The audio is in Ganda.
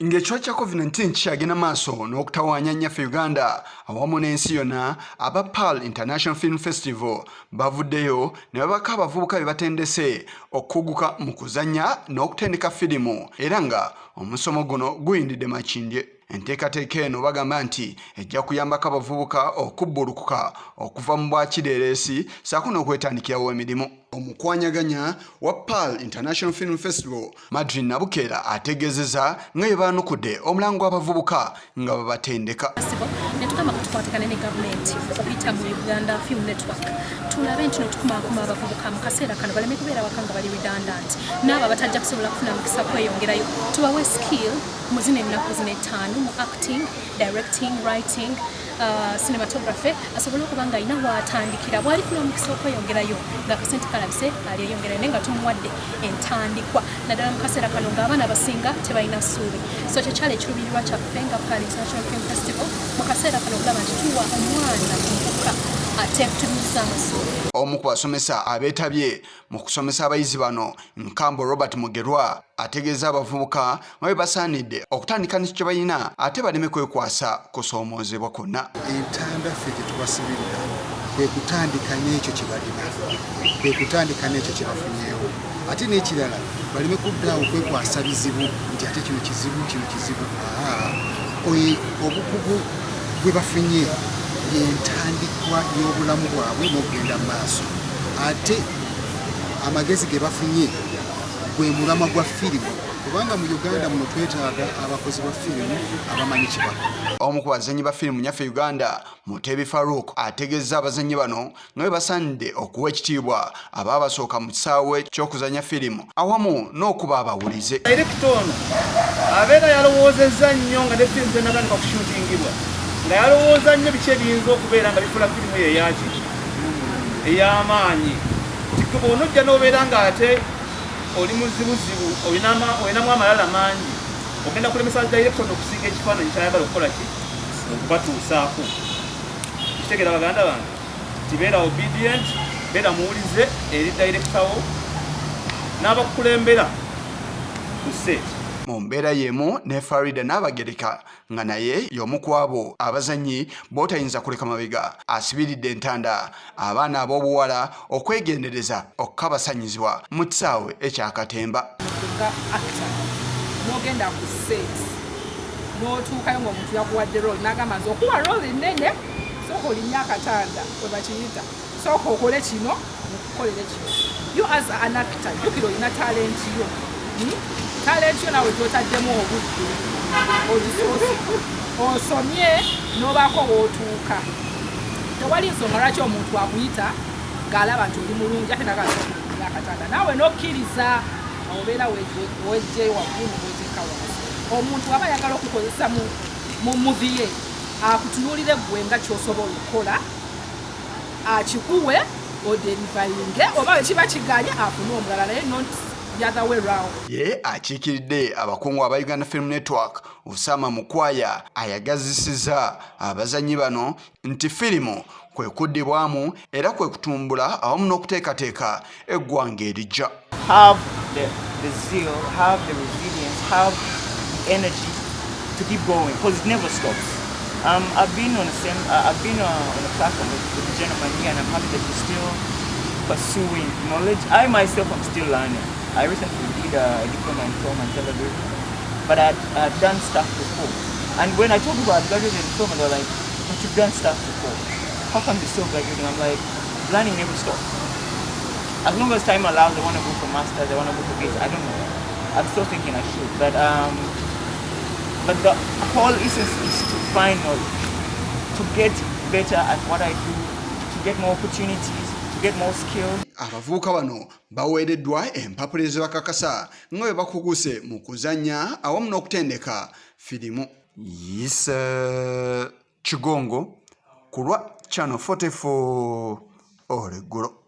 Ng'ekiro kya COVID-19 kyagenda maaso n'okutawaanya nnyaffe Uganda awamu n'ensi yonna, aba Pearl International Film Festival bavuddeyo ne babaka abavubuka be batendese okuguka mu kuzannya n'okutendeka firimu era nga omusomo guno guyindidde makindye. Enteekateeka eno bagamba nti ejja kuyambako abavubuka okubbulukuka okuva mu bwakireereesi ssaako n'okwetandikirawo emirimu. Omukwanyaganya wa Pearl International Film Festival Madrid Nabukeera ategeezezza nga bwe baanukudde omulango gw'abavubuka nga babatendeka. Netugamba kutukwatagana ne gavumenti okuyita mu Uganda Film Network tulabe nti notukumaakuma abavubuka mu kaseera kano baleme kubeera waka nga bali redundant n'abo abatajja kusobola kufuna mukisa kweyongerayo tubawe skill mu zino ennaku zino ettaano mu acting, directing, writing, cinematography asobole okuba nga alina waatandikira bw'alifuna omukisa okweyongerayo ng'akasente kalabise aliyeyongerayo naye nga tumuwadde entandikwa naddala mu kaseera kano ng'abaana basinga tebalina ssuubi. So kyekyali ekiruubirirwa kyaffe nga Pearl International Film Festival mu kaseera kano okulaba nti tuwa omwana omuvubuka ate tutumiza amassuubi. Omu ku basomesa abeetabye mu kusomesa abayizi bano Nkambo Robert Mugerwa ategeeza abavubuka nga bwe basaanidde okutandika n'ekyo balina ate baleme kwekwasa kusoomoozebwa kwonna. Entanda ffe gye tubasibirira kwe kutandika n'ekyo kye balina, kwe kutandika n'ekyo kye bafunyeewo. Ate n'ekirala baleme kuddaawo kwekwasa bizibu nti ate kino kizibu, kino kizibu. Obukugu bwe bafunye y'entandikwa y'obulamu bwabwe n'okugenda mu maaso. Ate amagezi ge bafunye gwe mulamwa gwa firimu kubanga mu Uganda muno twetaaga abakozi ba firimu abamanyi kibakola. Omu ku bazannyi ba firimu nyaffe Uganda Mutebi Farouk ategeeza abazannyi bano nga bwe basaanidde okuwa ekitiibwa abaabasooka mu kisaawe ky'okuzannya firimu awamu n'okuba abawulize. Director ono abeera yalowoozezza nnyo nga ne firimu zenagandika okushuutingibwa nga yalowooza nnyo biki ebiyinza okubeera nga bifuula firimu ye ey'amaanyi. Kikuba onojja n'obeera ng'ate oli muzibuzibu olinamu amalala mangi ogenda kulemesa director okusiga ekifaananyi kyayagala okukola ki okubatuusaako. Kitegeera baganda bange tibeera obedient, beera muwulize eri director wo n'abakukulembera ku set. Mu mbeera y'emu ne Farida n'Abagereka nga naye y'omu ku abo abazannyi b'otayinza kuleka mabega asibiridde entanda abaana ab'obuwala okwegendereza okukabasanyizibwa mu kisaawe ekyakatemba. N'ogenda ku set n'otuukayo ng'omuntu yakuwadde rooli n'agamba nti okuwa rooli nnene sooka olinnya akatanda we bakiyita sooka okole kino okukolere kino. You as an actor jjukira olina talenti yo. Talenti yo nawe gyotaddemu obudde ogisoosi osomye n'obaako w'otuuka. Tewali nsonga lwaki omuntu akuyita ng'alaba nti oli mulungi ate nagasokulinya akatanda naawe n'okkiriza obeera wejje waggulu n'oteeka wansi. Omuntu aba ayagala okukozesa mu muvi ye akutunuulire ggwe nga ky'osobola okukola akikuwe oderivalinge oba bwe kiba kiganye afune omulala naye not the other way round. Ye akiikiridde abakungu aba Uganda Film Network Osama Mukwaya ayagazisizza abazannyi bano nti firimu kwe kuddibwamu era kwe kutumbula awamu n'okuteekateeka eggwanga erijja. Have the zeal, have the resilience, have the energy to keep going because it never stops. I've been on a platform with the gentleman here and I'm happy that he's still pursuing knowledge. I myself am still learning. I recently did a diploma in film and television, but I'd done stuff before. And when I told people I'd graduated in film, they were like, but you've done stuff before. How come you're still graduating? I'm like, learning never stops. As long as time allows, I want to go for masters, I want to go for PhD. I don't know. I'm still thinking I should. But the whole essence is to find knowledge, to get better at what I do, to get more opportunities, to get more skills. Abavubuka bano baweereddwa empapula ezibakakasa nga bwe bakuguse mu kuzannya awamu n'okutendeka firimu. Kigongo ku lwa Channel 44 Oleggulo.